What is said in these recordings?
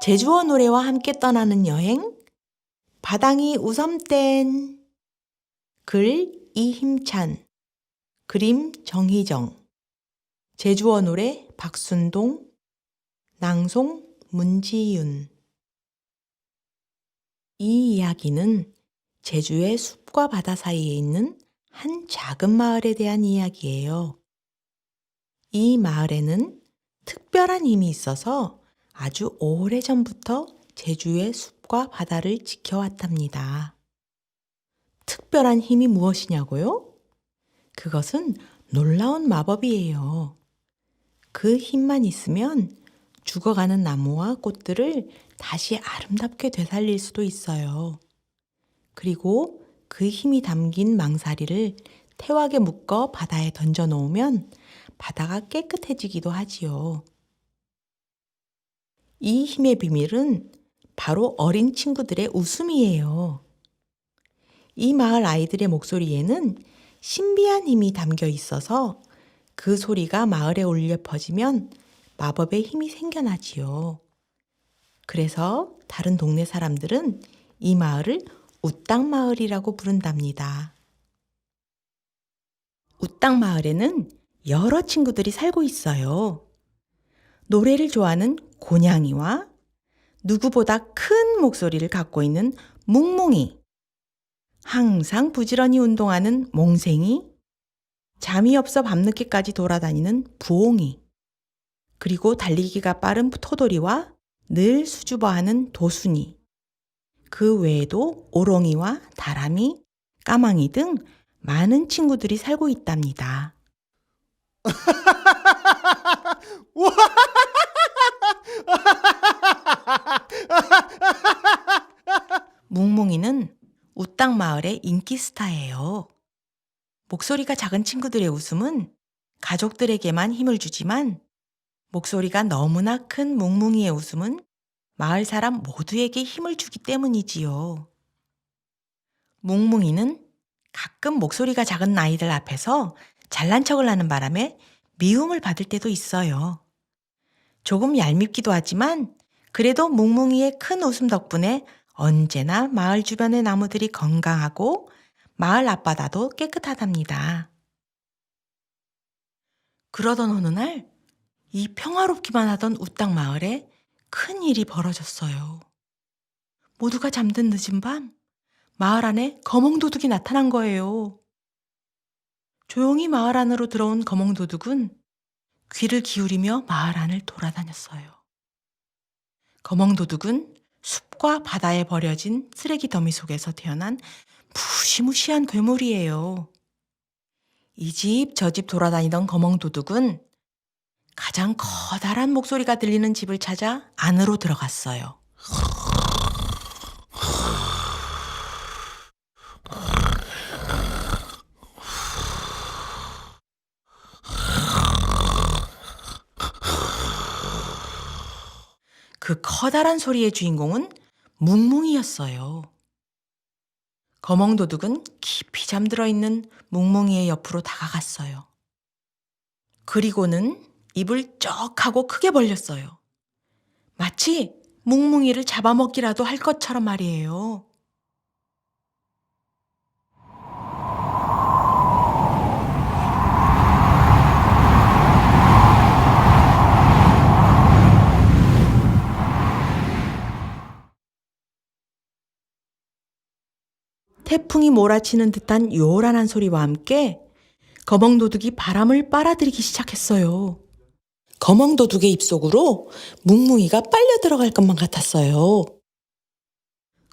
제주어 노래와 함께 떠나는 여행 바당이 우섬땐 글 이힘찬 그림 정희정 제주어 노래 박순동 낭송 문지윤 이 이야기는 제주의 숲과 바다 사이에 있는 한 작은 마을에 대한 이야기예요. 이 마을에는 특별한 힘이 있어서 아주 오래전부터 제주의 숲과 바다를 지켜왔답니다. 특별한 힘이 무엇이냐고요? 그것은 놀라운 마법이에요. 그 힘만 있으면 죽어가는 나무와 꽃들을 다시 아름답게 되살릴 수도 있어요. 그리고 그 힘이 담긴 망사리를 태왁에 묶어 바다에 던져 놓으면 바다가 깨끗해지기도 하지요. 이 힘의 비밀은 바로 어린 친구들의 웃음이에요. 이 마을 아이들의 목소리에는 신비한 힘이 담겨 있어서 그 소리가 마을에 울려 퍼지면 마법의 힘이 생겨나지요. 그래서 다른 동네 사람들은 이 마을을 우땅마을이라고 부른답니다. 우땅마을에는 여러 친구들이 살고 있어요. 노래를 좋아하는 고냥이와 누구보다 큰 목소리를 갖고 있는 뭉뭉이, 항상 부지런히 운동하는 몽생이, 잠이 없어 밤늦게까지 돌아다니는 부옹이, 그리고 달리기가 빠른 토돌이와 늘 수줍어하는 도순이, 그 외에도 오롱이와 다람이, 까망이 등 많은 친구들이 살고 있답니다. 뭉뭉이는 우땅 마을의 인기 스타예요. 목소리가 작은 친구들의 웃음은 가족들에게만 힘을 주지만 목소리가 너무나 큰 뭉뭉이의 웃음은 마을 사람 모두에게 힘을 주기 때문이지요. 뭉뭉이는 가끔 목소리가 작은 아이들 앞에서 잘난 척을 하는 바람에 미움을 받을 때도 있어요. 조금 얄밉기도 하지만 그래도 뭉뭉이의 큰 웃음 덕분에 언제나 마을 주변의 나무들이 건강하고 마을 앞바다도 깨끗하답니다. 그러던 어느 날 이 평화롭기만 하던 우땅 마을에 큰 일이 벌어졌어요. 모두가 잠든 늦은 밤 마을 안에 거몽도둑이 나타난 거예요. 조용히 마을 안으로 들어온 거몽도둑은 귀를 기울이며 마을 안을 돌아다녔어요. 거몽도둑은 숲과 바다에 버려진 쓰레기 더미 속에서 태어난 무시무시한 괴물이에요. 이 집 저 집 돌아다니던 거몽도둑은 가장 커다란 목소리가 들리는 집을 찾아 안으로 들어갔어요. 그 커다란 소리의 주인공은 뭉뭉이였어요. 거몽도둑은 깊이 잠들어 있는 뭉뭉이의 옆으로 다가갔어요. 그리고는 입을 쩍 하고 크게 벌렸어요. 마치 뭉뭉이를 잡아먹기라도 할 것처럼 말이에요. 태풍이 몰아치는 듯한 요란한 소리와 함께 거몽도둑이 바람을 빨아들이기 시작했어요. 거몽도둑의 입속으로 뭉뭉이가 빨려 들어갈 것만 같았어요.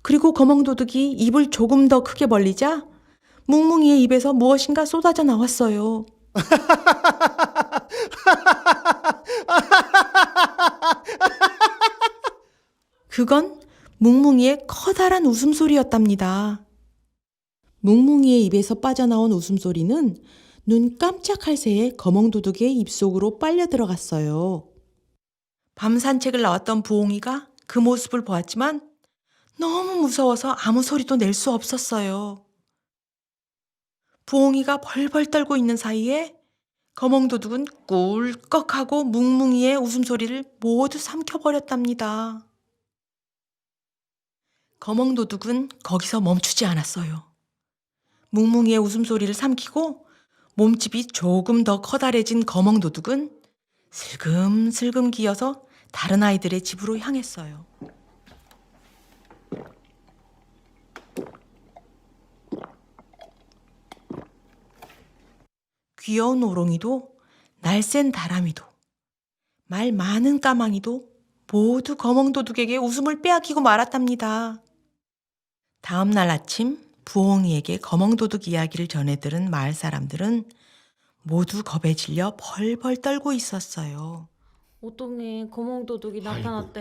그리고 거몽도둑이 입을 조금 더 크게 벌리자 뭉뭉이의 입에서 무엇인가 쏟아져 나왔어요. 그건 뭉뭉이의 커다란 웃음소리였답니다. 뭉뭉이의 입에서 빠져나온 웃음소리는 눈 깜짝할 새에 거몽도둑의 입속으로 빨려 들어갔어요. 밤 산책을 나왔던 부옹이가 그 모습을 보았지만 너무 무서워서 아무 소리도 낼 수 없었어요. 부옹이가 벌벌 떨고 있는 사이에 거몽도둑은 꿀꺽하고 뭉뭉이의 웃음소리를 모두 삼켜버렸답니다. 거멍도둑은 거기서 멈추지 않았어요. 뭉뭉이의 웃음소리를 삼키고 몸집이 조금 더 커다래진 거멍도둑은 슬금슬금 기어서 다른 아이들의 집으로 향했어요. 귀여운 오롱이도 날쌘 다람이도 말 많은 까망이도 모두 거멍도둑에게 웃음을 빼앗기고 말았답니다. 다음 날 아침 부엉이에게 거멍도둑 이야기를 전해들은 마을 사람들은 모두 겁에 질려 벌벌 떨고 있었어요. 어떡해, 거몽도둑이 나타났대.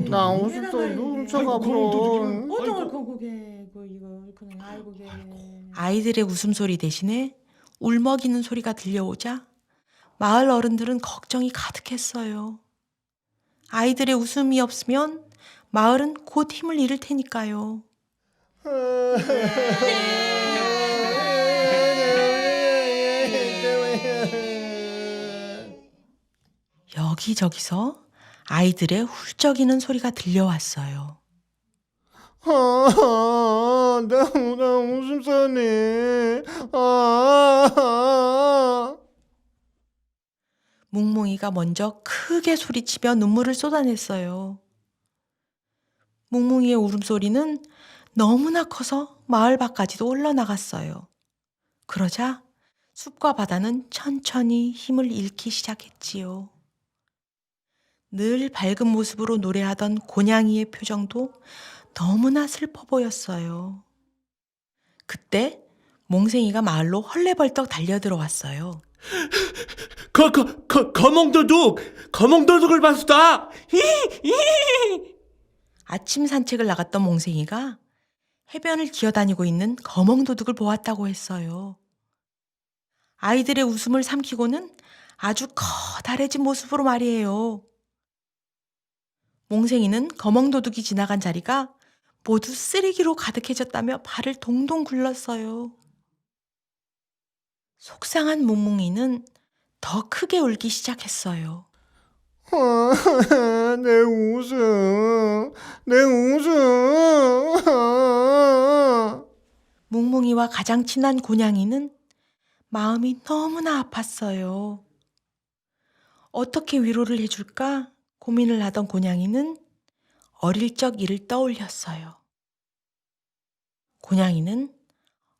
나 웃음소리 훔쳐가 버려. 어떤 거국에 이거 그냥 아이고 게. 아이들의 웃음소리 대신에 울먹이는 소리가 들려오자 마을 어른들은 걱정이 가득했어요. 아이들의 웃음이 없으면 마을은 곧 힘을 잃을 테니까요. 여기저기서 아이들의 훌쩍이는 소리가 들려왔어요. 나 웃음소리. 뭉뭉이가 먼저 크게 소리치며 눈물을 쏟아냈어요. 뭉뭉이의 울음소리는 너무나 커서 마을 밖까지도 올라나갔어요. 그러자 숲과 바다는 천천히 힘을 잃기 시작했지요. 늘 밝은 모습으로 노래하던 고냥이의 표정도 너무나 슬퍼 보였어요. 그때 몽생이가 마을로 헐레벌떡 달려들어왔어요. 거몽도둑을 봤수다. 아침 산책을 나갔던 몽생이가 해변을 기어다니고 있는 거멍도둑을 보았다고 했어요. 아이들의 웃음을 삼키고는 아주 커다래진 모습으로 말이에요. 몽생이는 거멍도둑이 지나간 자리가 모두 쓰레기로 가득해졌다며 발을 동동 굴렀어요. 속상한 뭉뭉이는 더 크게 울기 시작했어요. 내 웃음. 뭉뭉이와 가장 친한 고냥이는 마음이 너무나 아팠어요. 어떻게 위로를 해줄까 고민을 하던 고냥이는 어릴 적 일을 떠올렸어요. 고냥이는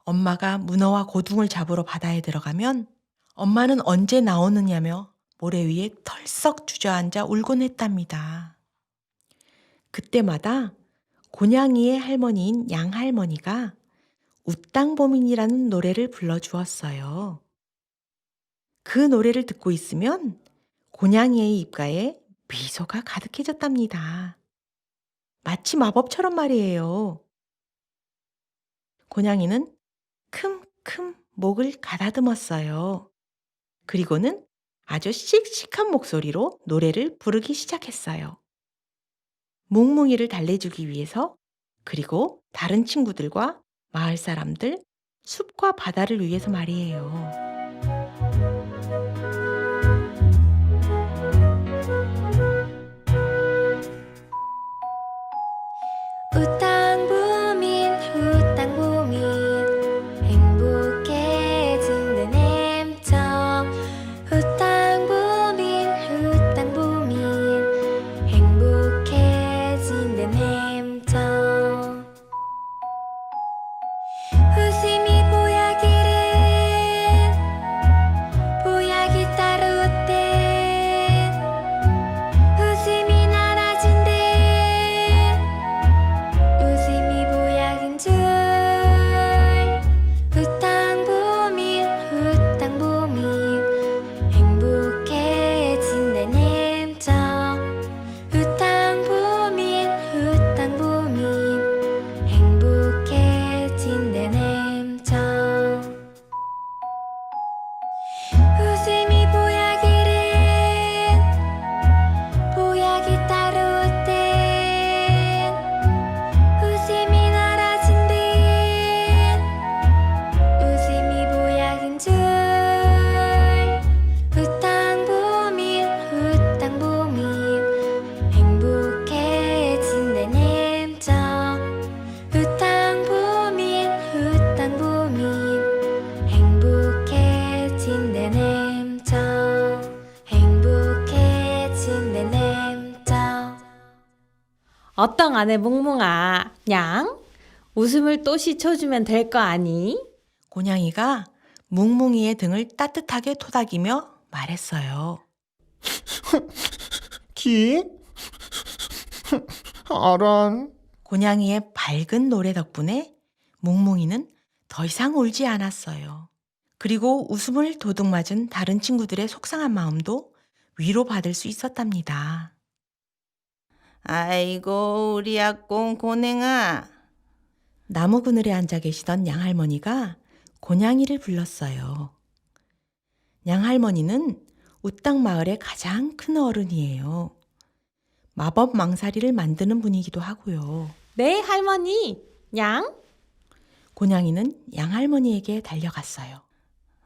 엄마가 문어와 고둥을 잡으러 바다에 들어가면 엄마는 언제 나오느냐며 모래 위에 털썩 주저앉아 울곤 했답니다. 그때마다 고냥이의 할머니인 양할머니가 웃당보민이라는 노래를 불러주었어요. 그 노래를 듣고 있으면 고냥이의 입가에 미소가 가득해졌답니다. 마치 마법처럼 말이에요. 고냥이는 큼큼 목을 가다듬었어요. 그리고는 아주 씩씩한 목소리로 노래를 부르기 시작했어요. 뭉뭉이를 달래주기 위해서, 그리고 다른 친구들과 마을 사람들, 숲과 바다를 위해서 말이에요. 우땅보민 우땅보민 행복해지는 햄청 우땅보민 우땅보민 행복해지는 햄청 웃음이 보야기를 어떤 아내 뭉뭉아, 냥? 웃음을 또 씻어주면 될 거 아니? 곤양이가 뭉뭉이의 등을 따뜻하게 토닥이며 말했어요. 기? 아란. 곤양이의 밝은 노래 덕분에 뭉뭉이는 더 이상 울지 않았어요. 그리고 웃음을 도둑 맞은 다른 친구들의 속상한 마음도 위로받을 수 있었답니다. 아이고 우리 아공 고냉아. 나무 그늘에 앉아 계시던 양할머니가 곤양이를 불렀어요. 양할머니는 우땅 마을의 가장 큰 어른이에요. 마법 망사리를 만드는 분이기도 하고요. 네, 할머니, 냥? 곤양이는 양할머니에게 달려갔어요.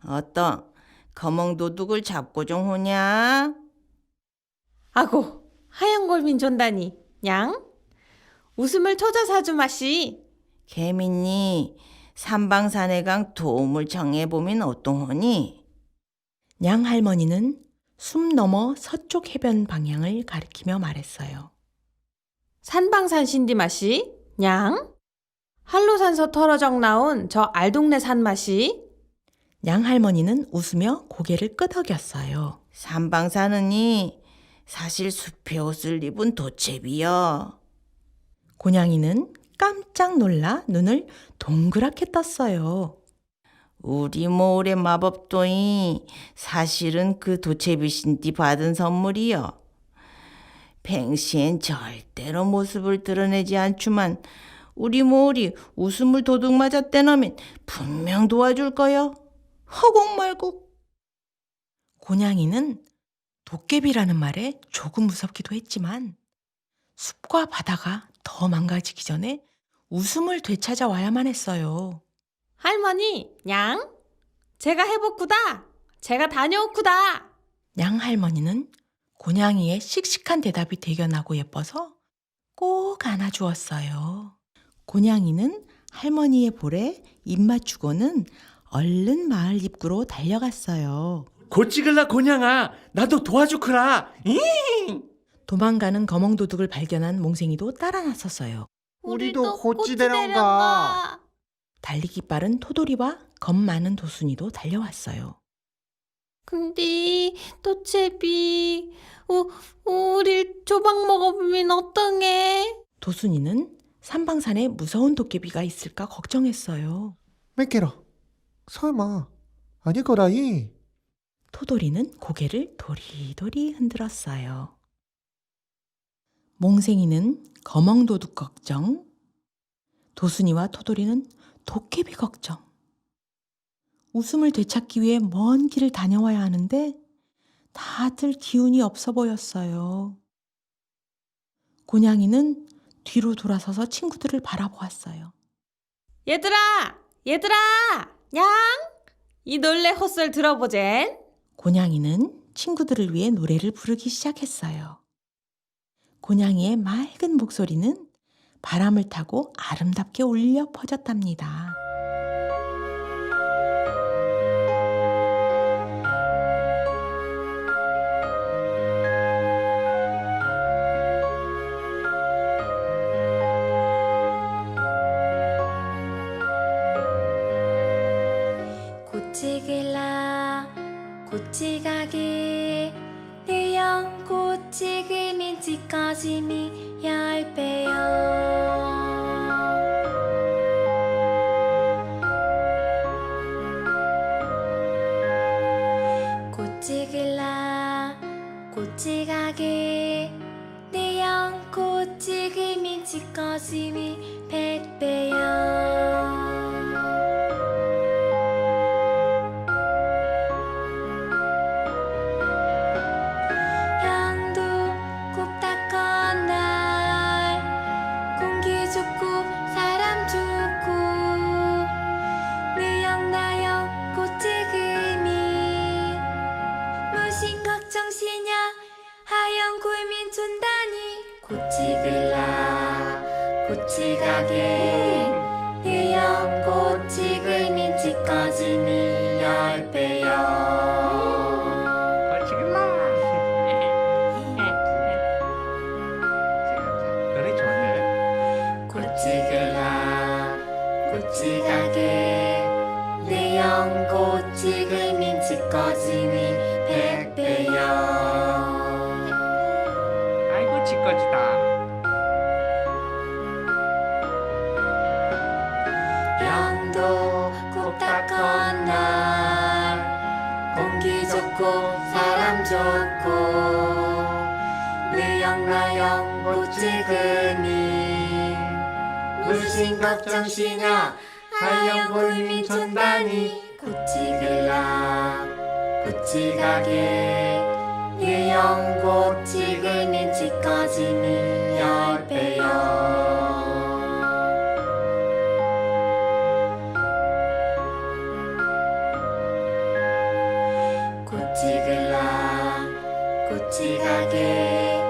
어떤 거멍도둑을 잡고 좀 오냐? 아고, 하얀 골민 존다니, 냥? 웃음을 터져 사주 마시. 개민니 삼방산해강 도움을 청해보면 어떠하니? 양할머니는 숨 넘어 서쪽 해변 방향을 가리키며 말했어요. 산방산 신디 마시, 냥? 한로산서 털어적 나온 저 알동네 산 마시. 양할머니는 웃으며 고개를 끄덕였어요. 삼방산은이 사실 숲의 옷을 입은 도채비여. 곤양이는 깜짝 놀라 눈을 동그랗게 떴어요. 우리 모울의 마법도이 사실은 그 도채비신띠 받은 선물이여. 팽시엔 절대로 모습을 드러내지 않지만 우리 모울이 웃음을 도둑 맞았대너면 분명 도와줄 거요. 허공 말고. 곤양이는 도깨비라는 말에 조금 무섭기도 했지만 숲과 바다가 더 망가지기 전에 웃음을 되찾아와야만 했어요. 할머니, 냥? 제가 해볼구다. 제가 다녀올구다. 양할머니는 곤양이의 씩씩한 대답이 대견하고 예뻐서 꼭 안아주었어요. 곤양이는 할머니의 볼에 입 맞추고는 얼른 마을 입구로 달려갔어요. 곧 찍을라 곤양아. 나도 도와주크라. 도망가는 거멍도둑을 발견한 몽생이도 따라 나섰어요. 우리도 곧지 데려가. 달리기 빠른 토돌이와 겁 많은 도순이도 달려왔어요. 근데 도채비, 우릴 조박 먹어보면 어떠해? 도순이는 삼방산에 무서운 도깨비가 있을까 걱정했어요. 메케라. 설마 아닐 거라이. 토돌이는 고개를 도리도리 흔들었어요. 몽생이는 거멍도둑 걱정, 도순이와 토돌이는 도깨비 걱정. 웃음을 되찾기 위해 먼 길을 다녀와야 하는데 다들 기운이 없어 보였어요. 곤양이는 뒤로 돌아서서 친구들을 바라보았어요. 얘들아, 냥? 이 놀래 헛소리 들어보젠. 곤양이는 친구들을 위해 노래를 부르기 시작했어요. 곤양이의 맑은 목소리는 바람을 타고 아름답게 울려 퍼졌답니다. 고치길라 고치가게 내영 고치기민 지꺼짐이 10배요 고치길라 고치가게 내영 고치기민 지꺼짐이 100배요 양도 꼭 닦은 날 공기 좋고 사람 좋고 내영 나영 고치기미 무슨 걱정시냐 하영 굴민 춘다니 고치길라 고치가게 내영 고치기민 지꺼짐이 10배요 노래 좋네. 연꽃 지금인 지꺼지니 백배여. 아이고 지꺼지다. 영도 굽다 건날 공기 좋고 사람 좋고 느영나영 꽃 지금이 무슨 걱정시냐 하얀 골민 촌다니 고치글라 고치가게 느영꽃 지금인 지꺼지니 10배여. 고치글라 고치가게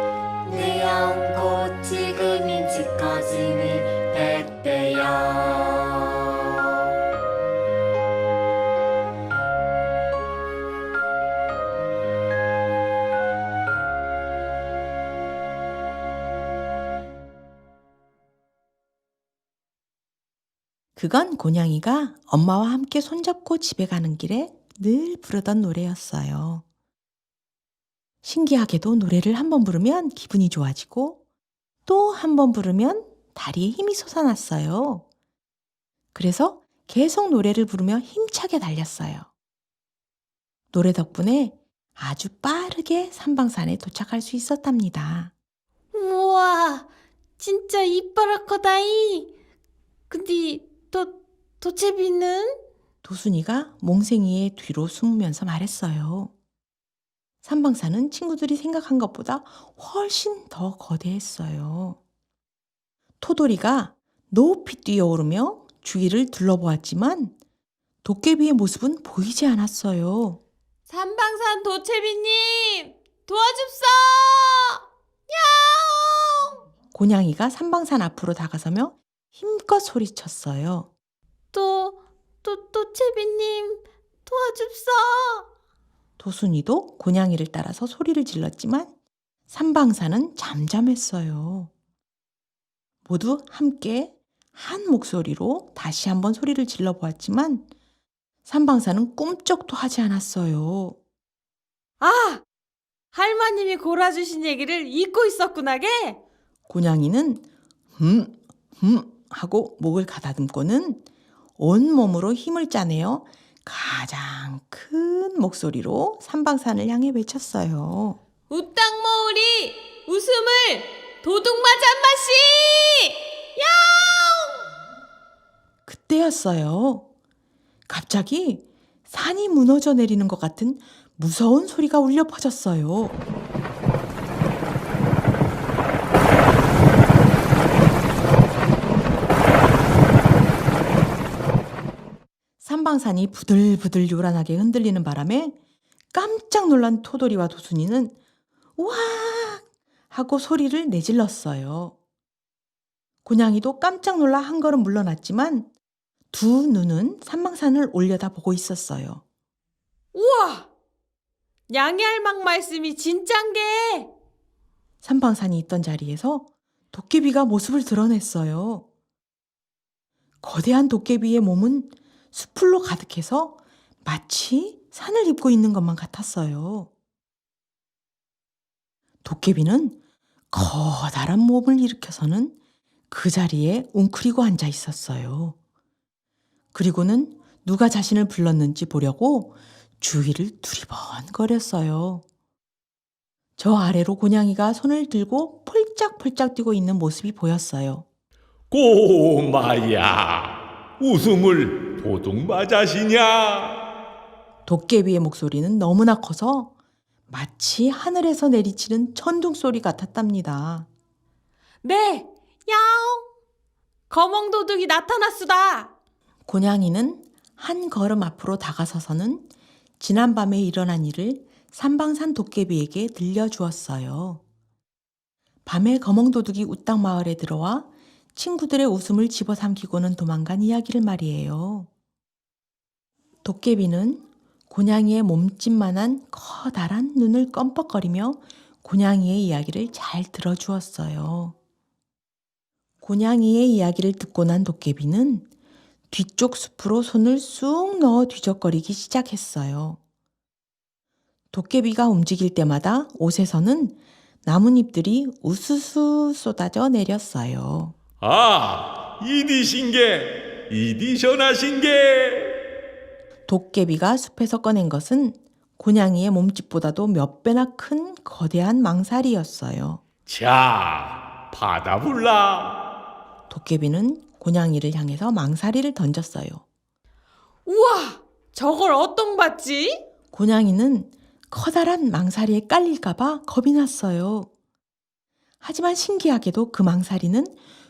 느영꽃 지금인 지꺼지니 100배여. 그건 곤양이가 엄마와 함께 손잡고 집에 가는 길에 늘 부르던 노래였어요. 신기하게도 노래를 한 번 부르면 기분이 좋아지고 또 한 번 부르면 다리에 힘이 솟아났어요. 그래서 계속 노래를 부르며 힘차게 달렸어요. 노래 덕분에 아주 빠르게 삼방산에 도착할 수 있었답니다. 우와, 진짜 이뻐라 커다이. 근데 도채비는? 도순이가 몽생이의 뒤로 숨으면서 말했어요. 삼방산은 친구들이 생각한 것보다 훨씬 더 거대했어요. 토돌이가 높이 뛰어오르며 주위를 둘러보았지만 도깨비의 모습은 보이지 않았어요. 삼방산 도채비님, 도와줍소! 야옹! 곤양이가 삼방산 앞으로 다가서며 힘껏 소리쳤어요. 도채비님, 도와줍소! 도순이도 곤양이를 따라서 소리를 질렀지만 삼방산은 잠잠했어요. 모두 함께 한 목소리로 다시 한번 소리를 질러보았지만 삼방산은 꿈쩍도 하지 않았어요. 아! 할머님이 골아주신 얘기를 잊고 있었구나게? 곤양이는 하고 목을 가다듬고는 온몸으로 힘을 짜내어 가장 큰 목소리로 삼방산을 향해 외쳤어요. 우땅머우리 웃음을 도둑맞은 맛이! 야옹! 그때였어요. 갑자기 산이 무너져 내리는 것 같은 무서운 소리가 울려 퍼졌어요. 삼방산이 부들부들 요란하게 흔들리는 바람에 깜짝 놀란 토돌이와 도순이는 우와 하고 소리를 내질렀어요. 곤양이도 깜짝 놀라 한 걸음 물러났지만 두 눈은 삼방산을 올려다보고 있었어요. 우와! 양해할망 말씀이 진짠게! 삼방산이 있던 자리에서 도깨비가 모습을 드러냈어요. 거대한 도깨비의 몸은 수풀로 가득해서 마치 산을 입고 있는 것만 같았어요. 도깨비는 커다란 몸을 일으켜서는 그 자리에 웅크리고 앉아 있었어요. 그리고는 누가 자신을 불렀는지 보려고 주위를 두리번거렸어요. 저 아래로 곤양이가 손을 들고 폴짝폴짝 뛰고 있는 모습이 보였어요. 꼬마야, 웃음을 도둑 맞아시냐? 도깨비의 목소리는 너무나 커서 마치 하늘에서 내리치는 천둥 소리 같았답니다. 네, 야옹! 거멍도둑이 나타났수다! 곤양이는 한 걸음 앞으로 다가서서는 지난밤에 일어난 일을 삼방산 도깨비에게 들려주었어요. 밤에 거멍도둑이 우땅마을에 들어와 친구들의 웃음을 집어삼키고는 도망간 이야기를 말이에요. 도깨비는 곤양이의 몸집만한 커다란 눈을 껌뻑거리며 곤양이의 이야기를 잘 들어주었어요. 곤양이의 이야기를 듣고 난 도깨비는 뒤쪽 숲으로 손을 쑥 넣어 뒤적거리기 시작했어요. 도깨비가 움직일 때마다 옷에서는 나뭇잎들이 우수수 쏟아져 내렸어요. 아, 이디 전하신게. 도깨비가 숲에서 꺼낸 것은 곤양이의 몸집보다도 몇 배나 큰 거대한 망사리였어요. 자, 받아불라. 도깨비는 곤양이를 향해서 망사리를 던졌어요. 우와! 저걸 어떤 봤지? 곤양이는 커다란 망사리에 깔릴까봐 겁이 났어요. 하지만 신기하게도 그 망사리는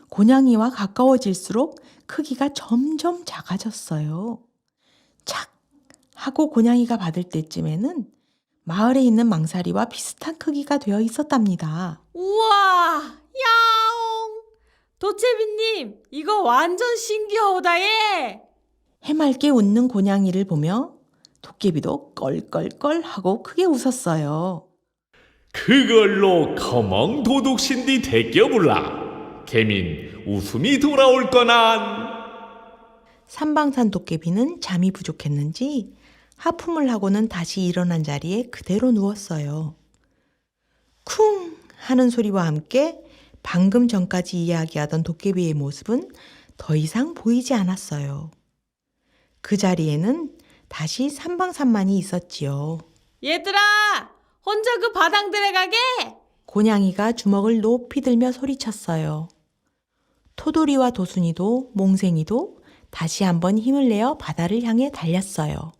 곤양이와 가까워질수록 크기가 점점 작아졌어요. 착! 하고 곤양이가 받을 때쯤에는 마을에 있는 망사리와 비슷한 크기가 되어 있었답니다. 우와! 야옹! 도채비님, 이거 완전 신기하다예! 해맑게 웃는 곤양이를 보며 도깨비도 껄껄껄 하고 크게 웃었어요. 그걸로 거멍 도둑신디 대껴불라. 개민 웃음이 돌아올 거난. 산방산 도깨비는 잠이 부족했는지 하품을 하고는 다시 일어난 자리에 그대로 누웠어요. 쿵 하는 소리와 함께 방금 전까지 이야기하던 도깨비의 모습은 더 이상 보이지 않았어요. 그 자리에는 다시 산방산만이 있었지요. 얘들아! 혼자 그 바당들에 가게! 곤양이가 주먹을 높이 들며 소리쳤어요. 토돌이와 도순이도 몽생이도 다시 한번 힘을 내어 바다를 향해 달렸어요.